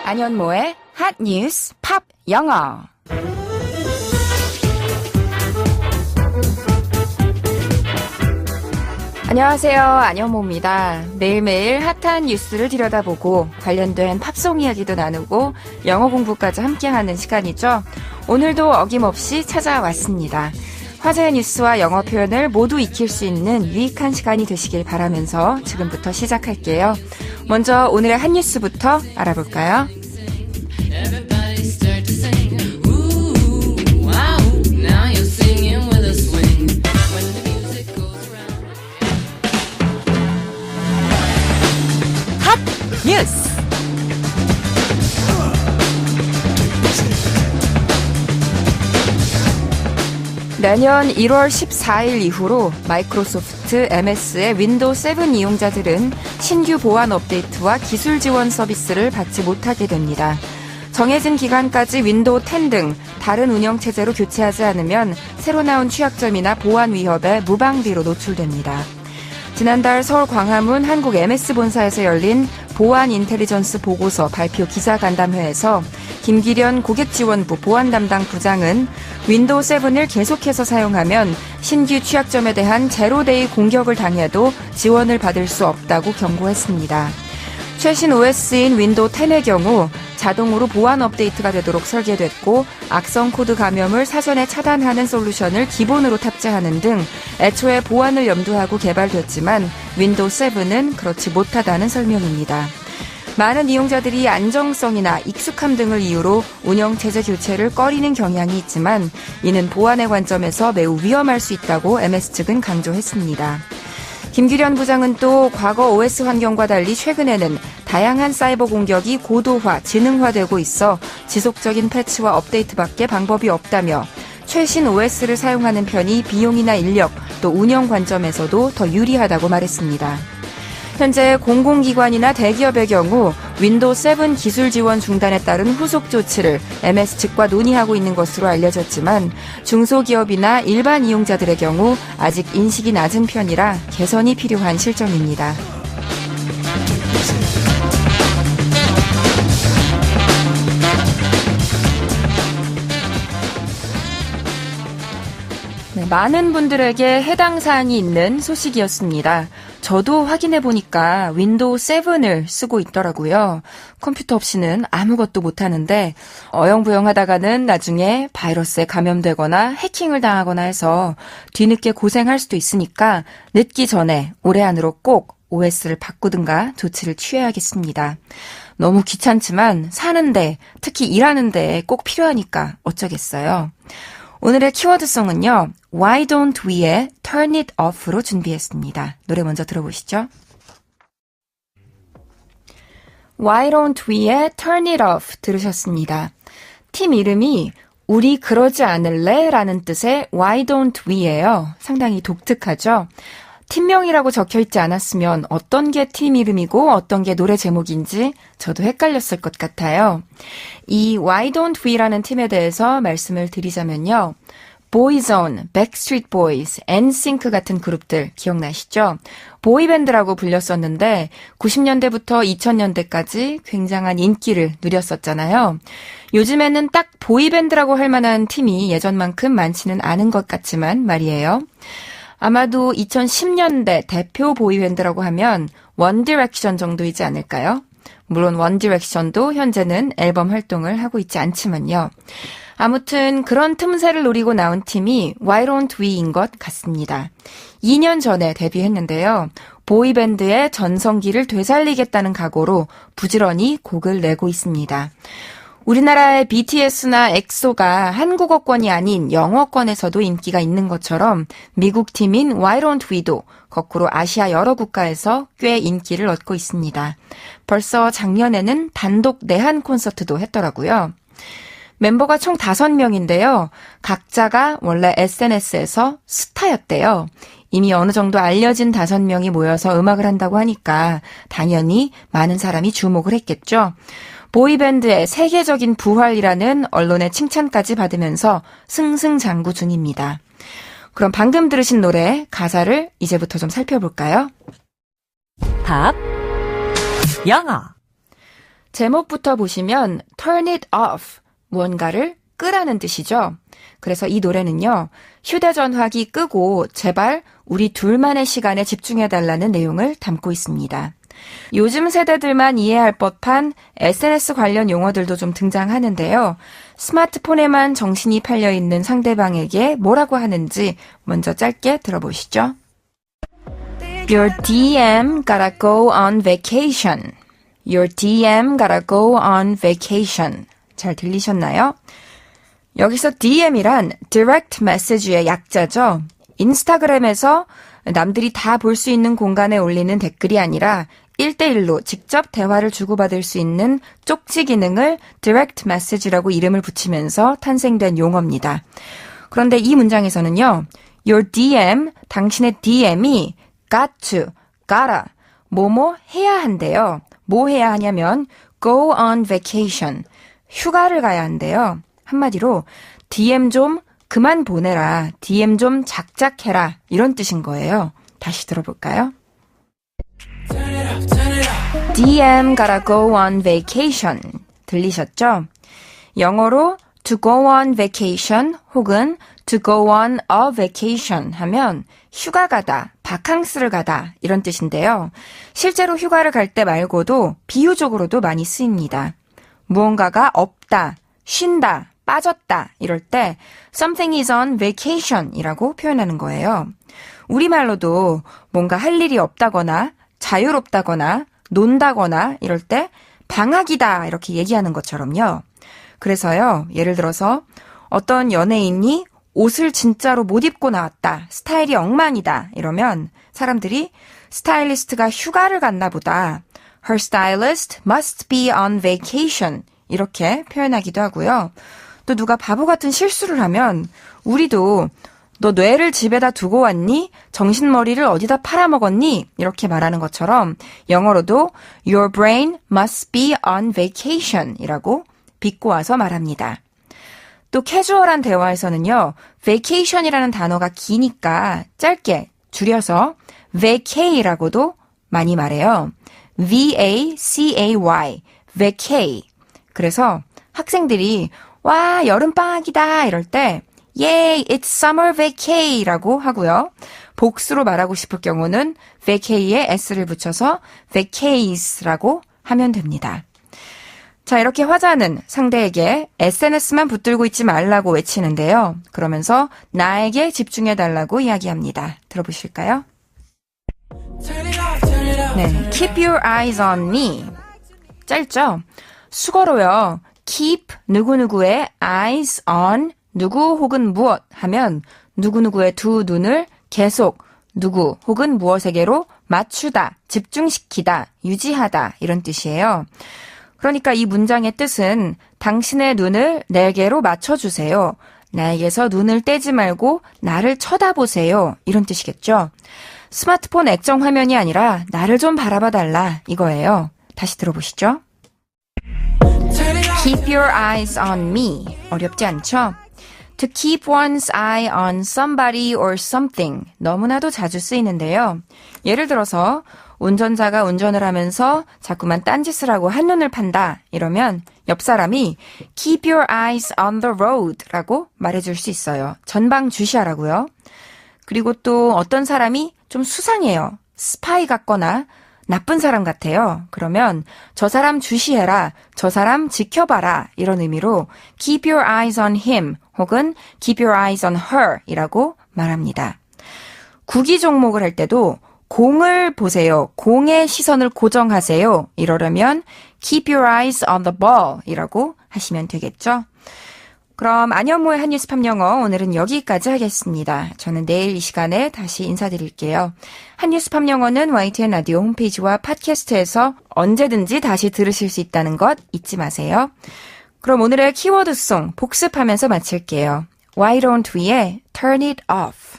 안현모의 핫 뉴스 팝 영어. 안녕하세요. 안현모입니다. 매일매일 핫한 뉴스를 들여다보고 관련된 팝송 이야기도 나누고 영어 공부까지 함께하는 시간이죠. 오늘도 어김없이 찾아왔습니다. 화제의 뉴스와 영어 표현을 모두 익힐 수 있는 유익한 시간이 되시길 바라면서 지금부터 시작할게요. 먼저 오늘의 한 뉴스부터 알아볼까요? 핫 뉴스! 내년 1월 14일 이후로 마이크로소프트 MS의 윈도우 7 이용자들은 신규 보안 업데이트와 기술 지원 서비스를 받지 못하게 됩니다. 정해진 기간까지 윈도우 10 등 다른 운영체제로 교체하지 않으면 새로 나온 취약점이나 보안 위협에 무방비로 노출됩니다. 지난달 서울 광화문 한국 MS 본사에서 열린 보안 인텔리전스 보고서 발표 기자간담회에서 김기련 고객지원부 보안 담당 부장은 윈도우 7을 계속해서 사용하면 신규 취약점에 대한 제로데이 공격을 당해도 지원을 받을 수 없다고 경고했습니다. 최신 OS인 윈도우 10의 경우 자동으로 보안 업데이트가 되도록 설계됐고 악성 코드 감염을 사전에 차단하는 솔루션을 기본으로 탑재하는 등 애초에 보안을 염두하고 개발됐지만 윈도우 7은 그렇지 못하다는 설명입니다. 많은 이용자들이 안정성이나 익숙함 등을 이유로 운영체제 교체를 꺼리는 경향이 있지만 이는 보안의 관점에서 매우 위험할 수 있다고 MS 측은 강조했습니다. 김기련 부장은 또 과거 OS 환경과 달리 최근에는 다양한 사이버 공격이 고도화, 지능화되고 있어 지속적인 패치와 업데이트밖에 방법이 없다며 최신 OS를 사용하는 편이 비용이나 인력, 또 운영 관점에서도 더 유리하다고 말했습니다. 현재 공공기관이나 대기업의 경우 윈도우 7 기술 지원 중단에 따른 후속 조치를 MS 측과 논의하고 있는 것으로 알려졌지만 중소기업이나 일반 이용자들의 경우 아직 인식이 낮은 편이라 개선이 필요한 실정입니다. 네, 많은 분들에게 해당 사항이 있는 소식이었습니다. 저도 확인해보니까 윈도우 7을 쓰고 있더라고요. 컴퓨터 없이는 아무것도 못하는데 어영부영하다가는 나중에 바이러스에 감염되거나 해킹을 당하거나 해서 뒤늦게 고생할 수도 있으니까 늦기 전에 올해 안으로 꼭 OS를 바꾸든가 조치를 취해야겠습니다. 너무 귀찮지만 사는데, 특히 일하는데 꼭 필요하니까 어쩌겠어요. 오늘의 키워드송은요. Why Don't We의 Turn It Off로 준비했습니다. 노래 먼저 들어보시죠. Why Don't We의 Turn It Off 들으셨습니다. 팀 이름이 우리 그러지 않을래? 라는 뜻의 Why Don't We예요. 상당히 독특하죠? 팀명이라고 적혀있지 않았으면 어떤 게 팀 이름이고 어떤 게 노래 제목인지 저도 헷갈렸을 것 같아요. 이 Why Don't We라는 팀에 대해서 말씀을 드리자면요. 보이존, 백스트리트 보이즈, 엔싱크 같은 그룹들 기억나시죠? 보이밴드라고 불렸었는데 90년대부터 2000년대까지 굉장한 인기를 누렸었잖아요. 요즘에는 딱 보이밴드라고 할 만한 팀이 예전만큼 많지는 않은 것 같지만 말이에요. 아마도 2010년대 대표 보이밴드라고 하면 원 디렉션 정도이지 않을까요? 물론 원 디렉션도 현재는 앨범 활동을 하고 있지 않지만요. 아무튼 그런 틈새를 노리고 나온 팀이 Why Don't We인 것 같습니다. 2년 전에 데뷔했는데요. 보이밴드의 전성기를 되살리겠다는 각오로 부지런히 곡을 내고 있습니다. 우리나라의 BTS나 엑소가 한국어권이 아닌 영어권에서도 인기가 있는 것처럼 미국 팀인 Why Don't We도 거꾸로 아시아 여러 국가에서 꽤 인기를 얻고 있습니다. 벌써 작년에는 단독 내한 콘서트도 했더라고요. 멤버가 총 5명인데요. 각자가 원래 SNS에서 스타였대요. 이미 어느 정도 알려진 5명이 모여서 음악을 한다고 하니까 당연히 많은 사람이 주목을 했겠죠. 보이밴드의 세계적인 부활이라는 언론의 칭찬까지 받으면서 승승장구 중입니다. 그럼 방금 들으신 노래 가사를 이제부터 좀 살펴볼까요? 팝 영어 제목부터 보시면 turn it off, 무언가를 끄라는 뜻이죠. 그래서 이 노래는요, 휴대전화기 끄고 제발 우리 둘만의 시간에 집중해달라는 내용을 담고 있습니다. 요즘 세대들만 이해할 법한 SNS 관련 용어들도 좀 등장하는데요. 스마트폰에만 정신이 팔려있는 상대방에게 뭐라고 하는지 먼저 짧게 들어보시죠. Your DM gotta go on vacation. Your DM gotta go on vacation. 잘 들리셨나요? 여기서 DM이란 Direct Message의 약자죠. 인스타그램에서 남들이 다 볼 수 있는 공간에 올리는 댓글이 아니라 1대1로 직접 대화를 주고받을 수 있는 쪽지 기능을 Direct Message라고 이름을 붙이면서 탄생된 용어입니다. 그런데 이 문장에서는요. Your DM, 당신의 DM이 got to, gotta, 뭐뭐 해야 한대요. 뭐 해야 하냐면 go on vacation, 휴가를 가야 한대요. 한마디로 DM 좀 그만 보내라, DM 좀 작작해라 이런 뜻인 거예요. 다시 들어볼까요? DM gotta go on vacation. 들리셨죠? 영어로 to go on vacation 혹은 to go on a vacation 하면 휴가 가다, 바캉스를 가다 이런 뜻인데요. 실제로 휴가를 갈 때 말고도 비유적으로도 많이 쓰입니다. 무언가가 없다, 쉰다, 빠졌다 이럴 때 something is on vacation 이라고 표현하는 거예요. 우리말로도 뭔가 할 일이 없다거나 자유롭다거나 논다거나 이럴 때 방학이다 이렇게 얘기하는 것처럼요. 그래서요, 예를 들어서 어떤 연예인이 옷을 진짜로 못 입고 나왔다, 스타일이 엉망이다 이러면 사람들이 스타일리스트가 휴가를 갔나 보다, Her stylist must be on vacation 이렇게 표현하기도 하고요. 또 누가 바보 같은 실수를 하면 우리도 너 뇌를 집에다 두고 왔니? 정신머리를 어디다 팔아먹었니? 이렇게 말하는 것처럼 영어로도 Your brain must be on vacation 이라고 빚고 와서 말합니다. 또 캐주얼한 대화에서는요. vacation이라는 단어가 기니까 짧게 줄여서 vacay라고도 많이 말해요. V-A-C-A-Y, vacay. 그래서 학생들이 와, 여름방학이다 이럴 때 Yay, it's summer vacay 라고 하고요. 복수로 말하고 싶을 경우는 vacay에 s를 붙여서 vacays라고 하면 됩니다. 자, 이렇게 화자는 상대에게 SNS만 붙들고 있지 말라고 외치는데요. 그러면서 나에게 집중해달라고 이야기합니다. 들어보실까요? 네, keep your eyes on me. 짧죠? 수거로요. keep 누구누구의 eyes on 누구 혹은 무엇 하면 누구누구의 두 눈을 계속 누구 혹은 무엇에게로 맞추다, 집중시키다, 유지하다 이런 뜻이에요. 그러니까 이 문장의 뜻은 당신의 눈을 내게로 맞춰주세요. 나에게서 눈을 떼지 말고 나를 쳐다보세요. 이런 뜻이겠죠. 스마트폰 액정 화면이 아니라 나를 좀 바라봐 달라 이거예요. 다시 들어보시죠. Keep your eyes on me. 어렵지 않죠? To keep one's eye on somebody or something. 너무나도 자주 쓰이는데요. 예를 들어서 운전자가 운전을 하면서 자꾸만 딴짓을 하고 한눈을 판다. 이러면 옆 사람이 keep your eyes on the road 라고 말해줄 수 있어요. 전방 주시하라고요. 그리고 또 어떤 사람이 좀 수상해요. 스파이 같거나 나쁜 사람 같아요. 그러면 저 사람 주시해라, 저 사람 지켜봐라 이런 의미로 keep your eyes on him 혹은 keep your eyes on her 이라고 말합니다. 구기 종목을 할 때도 공을 보세요, 공의 시선을 고정하세요 이러려면 keep your eyes on the ball 이라고 하시면 되겠죠. 그럼 안현모의 한뉴스 팝영어 오늘은 여기까지 하겠습니다. 저는 내일 이 시간에 다시 인사드릴게요. 한뉴스 팝영어는 YTN 라디오 홈페이지와 팟캐스트에서 언제든지 다시 들으실 수 있다는 것 잊지 마세요. 그럼 오늘의 키워드송 복습하면서 마칠게요. Why don't we의 Turn it off.